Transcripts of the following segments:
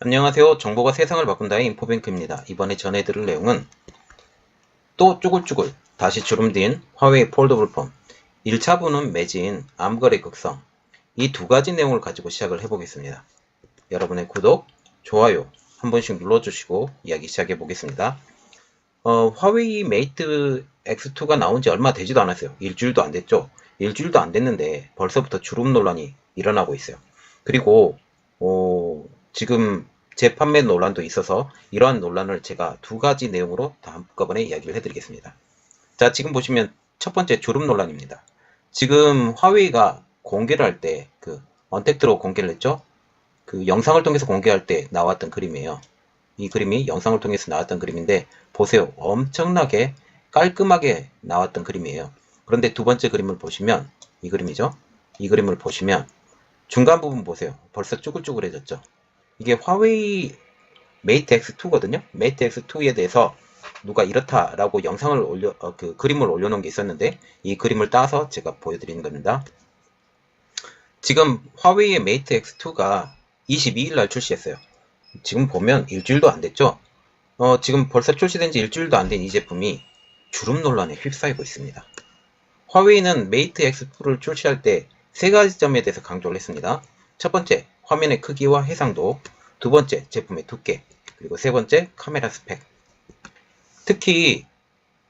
안녕하세요. 정보가 세상을 바꾼다의 인포뱅크입니다. 이번에 전해드릴 내용은 또 쭈글쭈글 다시 주름진 화웨이 폴더블 폰 1차부는 매진, 암거래 극성 이 두 가지 내용을 가지고 시작을 해보겠습니다. 여러분의 구독, 좋아요 한 번씩 눌러주시고 이야기 시작해 보겠습니다. 화웨이 메이트 X2가 나온 지 얼마 되지도 않았어요. 일주일도 안 됐죠. 일주일도 안 됐는데 벌써부터 주름 논란이 일어나고 있어요. 그리고 지금 재판매 논란도 있어서 이러한 논란을 제가 두 가지 내용으로 다 한꺼번에 이야기를 해드리겠습니다. 자, 지금 보시면 첫 번째 주름 논란입니다. 지금 화웨이가 공개를 할 때 언택트로 공개를 했죠. 그 영상을 통해서 공개할 때 나왔던 그림이에요. 이 그림이 영상을 통해서 나왔던 그림인데 보세요. 엄청나게 깔끔하게 나왔던 그림이에요. 그런데 두 번째 그림을 보시면 이 그림이죠. 이 그림을 보시면 중간 부분 보세요. 벌써 쭈글쭈글해졌죠. 이게 화웨이 메이트 X2거든요. 메이트 X2에 대해서 누가 이렇다라고 영상을 그림을 올려놓은 게 있었는데 이 그림을 따서 제가 보여드리는 겁니다. 지금 화웨이의 메이트 X2가 22일 날 출시했어요. 지금 보면 일주일도 안 됐죠. 지금 벌써 출시된 지 일주일도 안 된 이 제품이 주름 논란에 휩싸이고 있습니다. 화웨이는 메이트 X2를 출시할 때 세 가지 점에 대해서 강조를 했습니다. 첫 번째, 화면의 크기와 해상도. 두 번째, 제품의 두께. 그리고 세 번째, 카메라 스펙. 특히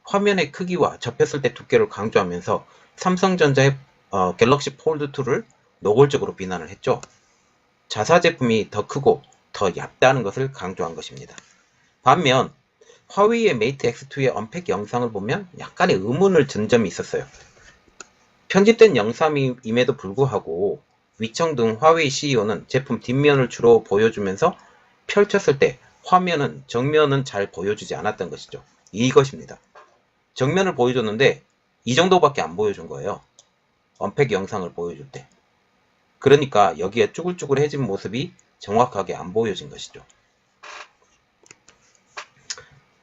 화면의 크기와 접혔을 때 두께를 강조하면서 삼성전자의 갤럭시 폴드2를 노골적으로 비난을 했죠. 자사 제품이 더 크고 더 얇다는 것을 강조한 것입니다. 반면 화웨이의 메이트 X2의 언팩 영상을 보면 약간의 의문을 든 점이 있었어요. 편집된 영상임에도 불구하고 위청 등 화웨이 CEO는 제품 뒷면을 주로 보여주면서 펼쳤을 때 화면은 정면은 잘 보여주지 않았던 것이죠. 이것입니다. 정면을 보여줬는데 이 정도밖에 안 보여준 거예요. 언팩 영상을 보여줄 때. 그러니까 여기에 쭈글쭈글해진 모습이 정확하게 안 보여진 것이죠.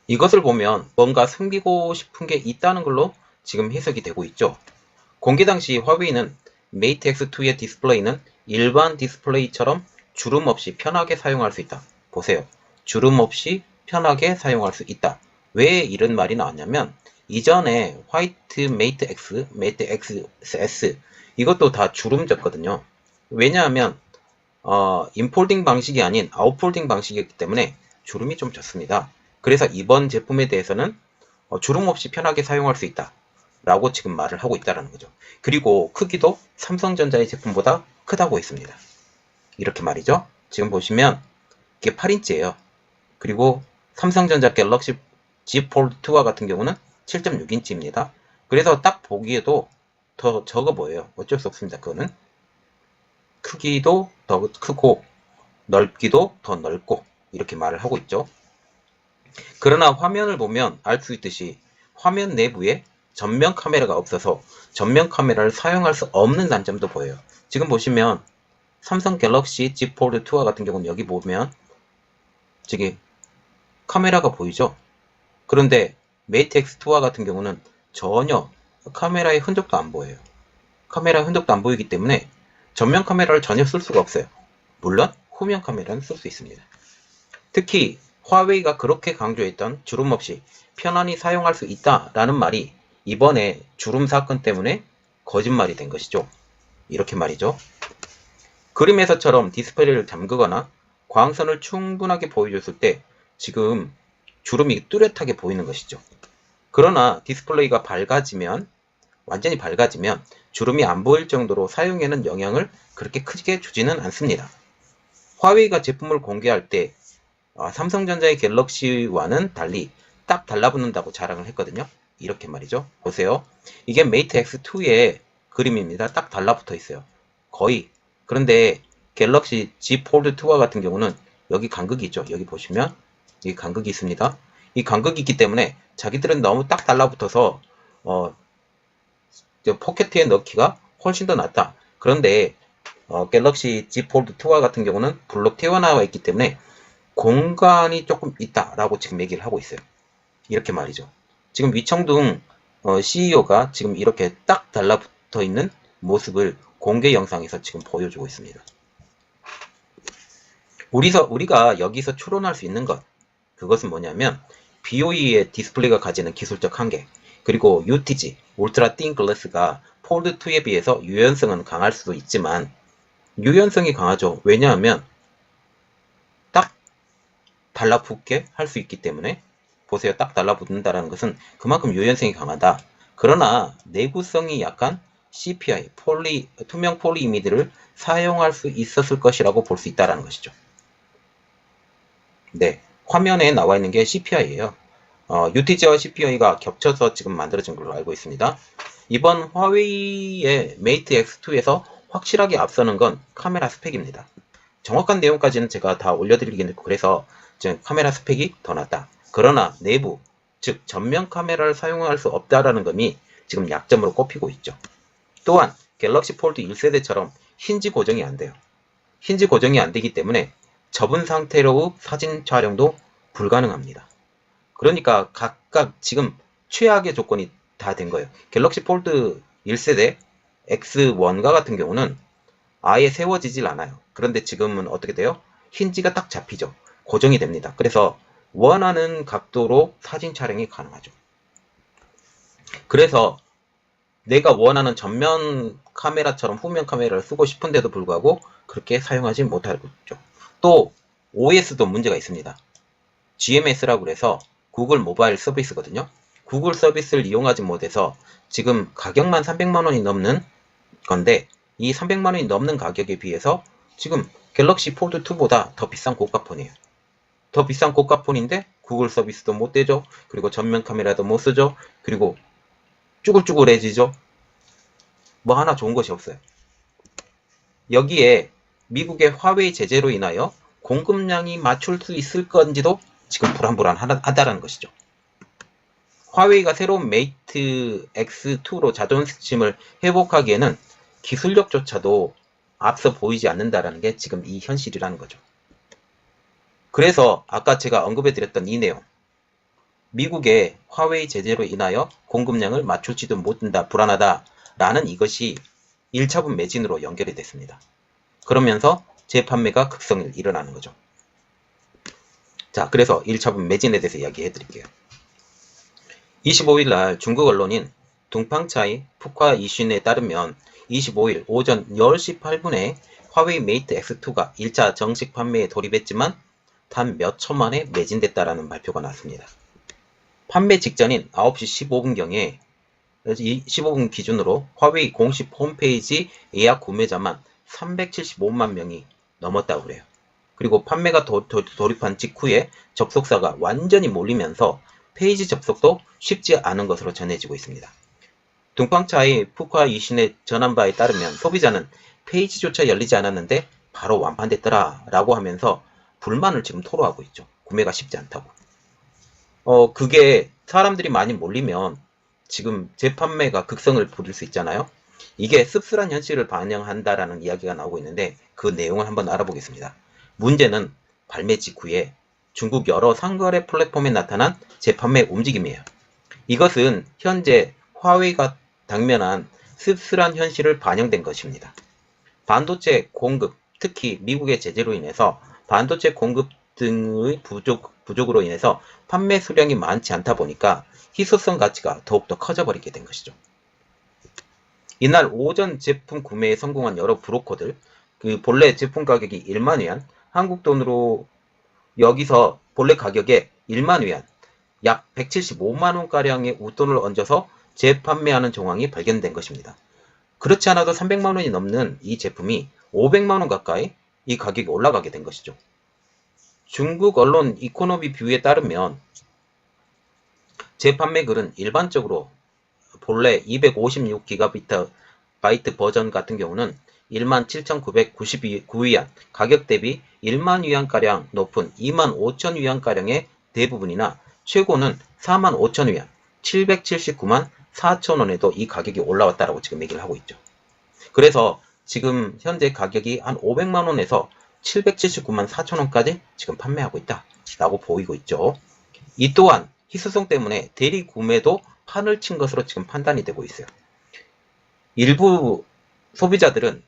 이것을 보면 뭔가 숨기고 싶은 게 있다는 걸로 지금 해석이 되고 있죠. 공개 당시 화웨이는 메이트 X2의 디스플레이는 일반 디스플레이처럼 주름 없이 편하게 사용할 수 있다. 보세요. 주름 없이 편하게 사용할 수 있다. 왜 이런 말이 나왔냐면 이전에 화이트 메이트 X, 메이트 XS 이것도 다 주름졌거든요. 왜냐하면 인폴딩 방식이 아닌 아웃폴딩 방식이기 때문에 주름이 좀 졌습니다. 그래서 이번 제품에 대해서는 주름 없이 편하게 사용할 수 있다. 라고 지금 말을 하고 있다는 거죠. 그리고 크기도 삼성전자의 제품보다 크다고 했습니다. 이렇게 말이죠. 지금 보시면 이게 8인치예요. 그리고 삼성전자 갤럭시 Z 폴드2와 같은 경우는 7.6인치입니다. 그래서 딱 보기에도 더 적어 보여요. 어쩔 수 없습니다. 그거는 크기도 더 크고 넓기도 더 넓고 이렇게 말을 하고 있죠. 그러나 화면을 보면 알 수 있듯이 화면 내부에 전면 카메라가 없어서 전면 카메라를 사용할 수 없는 단점도 보여요. 지금 보시면 삼성 갤럭시 Z 폴드 2와 같은 경우는 여기 보면 저기 카메라가 보이죠? 그런데 메이트 X2와 같은 경우는 전혀 카메라의 흔적도 안 보여요. 카메라 흔적도 안 보이기 때문에 전면 카메라를 전혀 쓸 수가 없어요. 물론 후면 카메라는 쓸 수 있습니다. 특히 화웨이가 그렇게 강조했던 주름 없이 편안히 사용할 수 있다라는 말이 이번에 주름 사건 때문에 거짓말이 된 것이죠. 이렇게 말이죠. 그림에서처럼 디스플레이를 잠그거나 광선을 충분하게 보여줬을 때 지금 주름이 뚜렷하게 보이는 것이죠. 그러나 디스플레이가 밝아지면 완전히 밝아지면 주름이 안 보일 정도로 사용에는 영향을 그렇게 크게 주지는 않습니다. 화웨이가 제품을 공개할 때 삼성전자의 갤럭시와는 달리 딱 달라붙는다고 자랑을 했거든요. 이렇게 말이죠. 보세요. 이게 메이트 X2의 그림입니다. 딱 달라붙어 있어요. 거의. 그런데 갤럭시 Z 폴드 2와 같은 경우는 여기 간극이 있죠. 여기 보시면 여기 간극이 있습니다. 이 간극이 있기 때문에 자기들은 너무 딱 달라붙어서 포켓에 넣기가 훨씬 더 낫다. 그런데 갤럭시 Z 폴드 2와 같은 경우는 블록 튀어나와 있기 때문에 공간이 조금 있다라고 지금 얘기를 하고 있어요. 이렇게 말이죠. 지금 위청둥 CEO가 지금 이렇게 딱 달라붙어 있는 모습을 공개 영상에서 지금 보여주고 있습니다. 우리가 여기서 추론할 수 있는 것, 그것은 뭐냐면 BOE의 디스플레이가 가지는 기술적 한계, 그리고 UTG, 울트라 틴 글래스가 폴드 2에 비해서 유연성은 강할 수도 있지만 유연성이 강하죠. 왜냐하면 딱 달라붙게 할 수 있기 때문에. 보세요. 딱 달라붙는다는 것은 그만큼 유연성이 강하다. 그러나 내구성이 약한 CPI, 투명 폴리이미드를 사용할 수 있었을 것이라고 볼 수 있다는 것이죠. 네, 화면에 나와 있는 게 CPI예요. UTG와 CPI가 겹쳐서 지금 만들어진 걸로 알고 있습니다. 이번 화웨이의 메이트 X2에서 확실하게 앞서는 건 카메라 스펙입니다. 정확한 내용까지는 제가 다 올려드리긴 했고, 그래서 지금 카메라 스펙이 더 낫다. 그러나 내부, 즉 전면 카메라를 사용할 수 없다라는 점이 지금 약점으로 꼽히고 있죠. 또한 갤럭시 폴드 1세대처럼 힌지 고정이 안 돼요. 힌지 고정이 안 되기 때문에 접은 상태로의 사진 촬영도 불가능합니다. 그러니까 각각 지금 최악의 조건이 다 된 거예요. 갤럭시 폴드 1세대 X1과 같은 경우는 아예 세워지질 않아요. 그런데 지금은 어떻게 돼요? 힌지가 딱 잡히죠. 고정이 됩니다. 그래서 원하는 각도로 사진 촬영이 가능하죠. 그래서 내가 원하는 전면 카메라처럼 후면 카메라를 쓰고 싶은데도 불구하고 그렇게 사용하지 못하고 있죠. 또 OS도 문제가 있습니다. GMS라고 해서 구글 모바일 서비스거든요. 구글 서비스를 이용하지 못해서 지금 가격만 300만 원이 넘는 건데, 이 300만 원이 넘는 가격에 비해서 지금 갤럭시 폴드 2보다 더 비싼 고가폰이에요. 더 비싼 고가폰인데 구글 서비스도 못 되죠. 그리고 전면 카메라도 못 쓰죠. 그리고 쭈글쭈글해지죠. 뭐 하나 좋은 것이 없어요. 여기에 미국의 화웨이 제재로 인하여 공급량이 맞출 수 있을 건지도 지금 불안불안하다라는 것이죠. 화웨이가 새로운 메이트 X2로 자존심을 회복하기에는 기술력조차도 앞서 보이지 않는다라는 게 지금 이 현실이라는 거죠. 그래서 아까 제가 언급해드렸던 이 내용, 미국의 화웨이 제재로 인하여 공급량을 맞출지도 못한다, 불안하다라는 이것이 1차분 매진으로 연결이 됐습니다. 그러면서 재판매가 극성일 일어나는 거죠. 자, 그래서 1차분 매진에 대해서 이야기해 드릴게요. 25일 날 중국 언론인 둥팡차이 푸카 이슌에 따르면 25일 오전 10시 8분에 화웨이 메이트 X2가 1차 정식 판매에 돌입했지만 단 몇 초 만에 매진됐다라는 발표가 났습니다. 판매 직전인 9시 15분경에 15분 기준으로 화웨이 공식 홈페이지 예약 구매자만 375만 명이 넘었다고 그래요. 그리고 판매가 돌입한 직후에 접속사가 완전히 몰리면서 페이지 접속도 쉽지 않은 것으로 전해지고 있습니다. 둥팡차이 푸카 이신에 전한 바에 따르면 소비자는 페이지조차 열리지 않았는데 바로 완판됐더라 라고 하면서 불만을 지금 토로하고 있죠. 구매가 쉽지 않다고. 그게 사람들이 많이 몰리면 지금 재판매가 극성을 부릴 수 있잖아요. 이게 씁쓸한 현실을 반영한다라는 이야기가 나오고 있는데 그 내용을 한번 알아보겠습니다. 문제는 발매 직후에 중국 여러 상거래 플랫폼에 나타난 재판매 움직임이에요. 이것은 현재 화웨이가 당면한 씁쓸한 현실을 반영된 것입니다. 반도체 공급, 특히 미국의 제재로 인해서 반도체 공급 등의 부족으로 인해서 판매 수량이 많지 않다 보니까 희소성 가치가 더욱더 커져버리게 된 것이죠. 이날 오전 제품 구매에 성공한 여러 브로커들, 그 본래 제품 가격이 1만 위안, 한국 돈으로 여기서 본래 가격에 1만 위안, 약 175만 원가량의 웃돈을 얹어서 재판매하는 정황이 발견된 것입니다. 그렇지 않아도 300만 원이 넘는 이 제품이 500만 원 가까이 이 가격이 올라가게 된 것이죠. 중국 언론 이코노미 뷰에 따르면 재판매 글은 일반적으로 본래 256GB 버전 같은 경우는 17,999위안, 가격 대비 1만 위안가량 높은 25,000위안가량의 대부분이나 최고는 45,000위안, 779만 4천원에도 이 가격이 올라왔다라고 지금 얘기를 하고 있죠. 그래서 지금 현재 가격이 한 500만원에서 779만 4천원까지 지금 판매하고 있다라고 보이고 있죠. 이 또한 희소성 때문에 대리 구매도 판을 친 것으로 지금 판단이 되고 있어요. 일부 소비자들은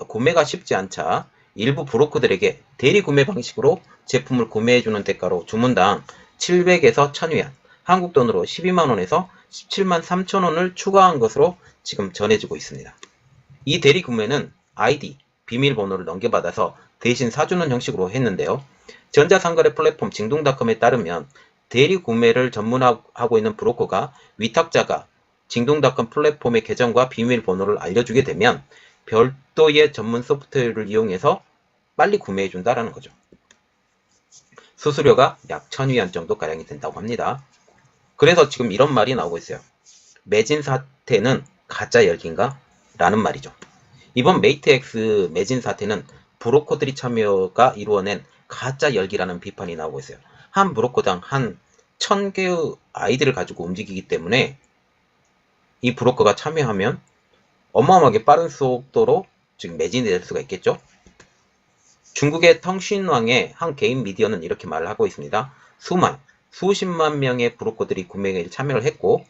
구매가 쉽지 않자 일부 브로커들에게 대리 구매 방식으로 제품을 구매해주는 대가로 주문당 700에서 1000위안, 한국 돈으로 12만원에서 17만 3천원을 추가한 것으로 지금 전해지고 있습니다. 이 대리 구매는 아이디, 비밀번호를 넘겨받아서 대신 사주는 형식으로 했는데요. 전자상거래 플랫폼 징동닷컴에 따르면 대리 구매를 전문하고 있는 브로커가 위탁자가 징동닷컴 플랫폼의 계정과 비밀번호를 알려주게 되면 별도의 전문 소프트웨어를 이용해서 빨리 구매해준다라는 거죠. 수수료가 약 1000위안 정도가량이 된다고 합니다. 그래서 지금 이런 말이 나오고 있어요. 매진 사태는 가짜 열기인가? 라는 말이죠. 이번 메이트X 매진 사태는 브로커들이 참여가 이루어낸 가짜 열기라는 비판이 나오고 있어요. 한 브로커당 한 1000개의 아이디를 가지고 움직이기 때문에 이 브로커가 참여하면 어마어마하게 빠른 속도로 지금 매진이 될 수가 있겠죠. 중국의 텅신왕의 한 개인 미디어는 이렇게 말을 하고 있습니다. 수십만 명의 브로커들이 구매에 참여를 했고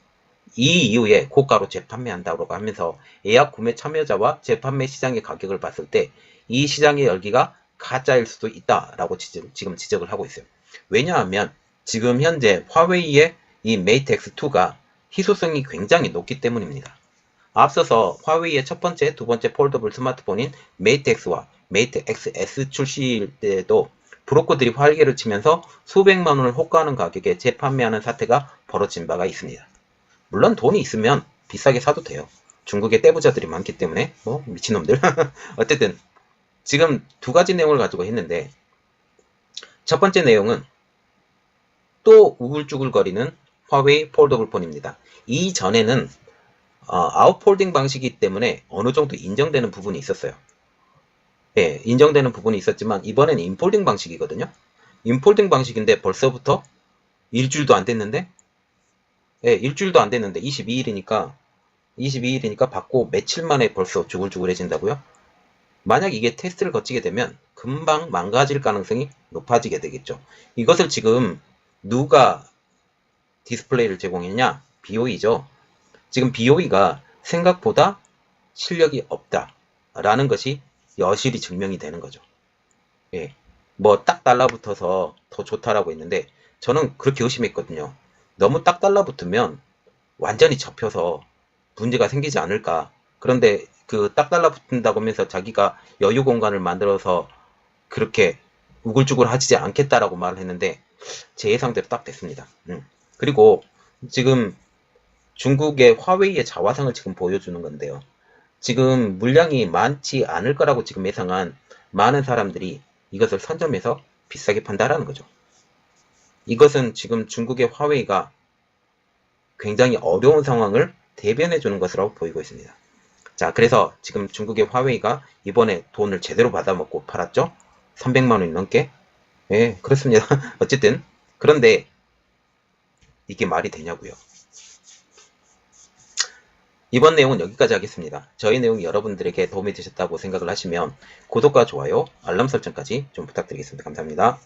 이 이후에 고가로 재판매한다고 하면서 예약 구매 참여자와 재판매 시장의 가격을 봤을 때 이 시장의 열기가 가짜일 수도 있다라고 지금 지적을 하고 있어요. 왜냐하면 지금 현재 화웨이의 이 메이트 X2가 희소성이 굉장히 높기 때문입니다. 앞서서 화웨이의 첫 번째, 두 번째 폴더블 스마트폰인 메이트 X와 메이트 XS 출시일 때에도 브로커들이 활개를 치면서 수백만 원을 호가하는 가격에 재판매하는 사태가 벌어진 바가 있습니다. 물론 돈이 있으면 비싸게 사도 돼요. 중국에 떼부자들이 많기 때문에 미친놈들. 어쨌든 지금 두 가지 내용을 가지고 했는데 첫 번째 내용은 또 우글쭈글거리는 화웨이 폴더블 폰입니다. 이전에는 아웃폴딩 방식이기 때문에 어느 정도 인정되는 부분이 있었어요. 예, 인정되는 부분이 있었지만 이번에는 인폴딩 방식이거든요. 인폴딩 방식인데 벌써부터 일주일도 안 됐는데 예, 일주일도 안 됐는데 22일이니까 받고 며칠 만에 벌써 주글주글해진다고요? 만약 이게 테스트를 거치게 되면 금방 망가질 가능성이 높아지게 되겠죠. 이것을 지금 누가 디스플레이를 제공했냐? BOE죠. 지금 BOE가 생각보다 실력이 없다라는 것이 여실히 증명이 되는 거죠. 예, 뭐 딱 달라붙어서 더 좋다라고 했는데 저는 그렇게 의심했거든요. 너무 딱 달라붙으면 완전히 접혀서 문제가 생기지 않을까. 그런데 그 딱 달라붙는다고 하면서 자기가 여유 공간을 만들어서 그렇게 우글쭈글 하지 않겠다라고 말을 했는데 제 예상대로 딱 됐습니다. 그리고 지금 중국의 화웨이의 자화상을 지금 보여주는 건데요. 지금 물량이 많지 않을 거라고 지금 예상한 많은 사람들이 이것을 선점해서 비싸게 판다라는 거죠. 이것은 지금 중국의 화웨이가 굉장히 어려운 상황을 대변해 주는 것으로 보이고 있습니다. 자, 그래서 지금 중국의 화웨이가 이번에 돈을 제대로 받아먹고 팔았죠? 300만 원이 넘게? 예, 그렇습니다. 어쨌든 그런데 이게 말이 되냐고요. 이번 내용은 여기까지 하겠습니다. 저희 내용이 여러분들에게 도움이 되셨다고 생각을 하시면 구독과 좋아요, 알람 설정까지 좀 부탁드리겠습니다. 감사합니다.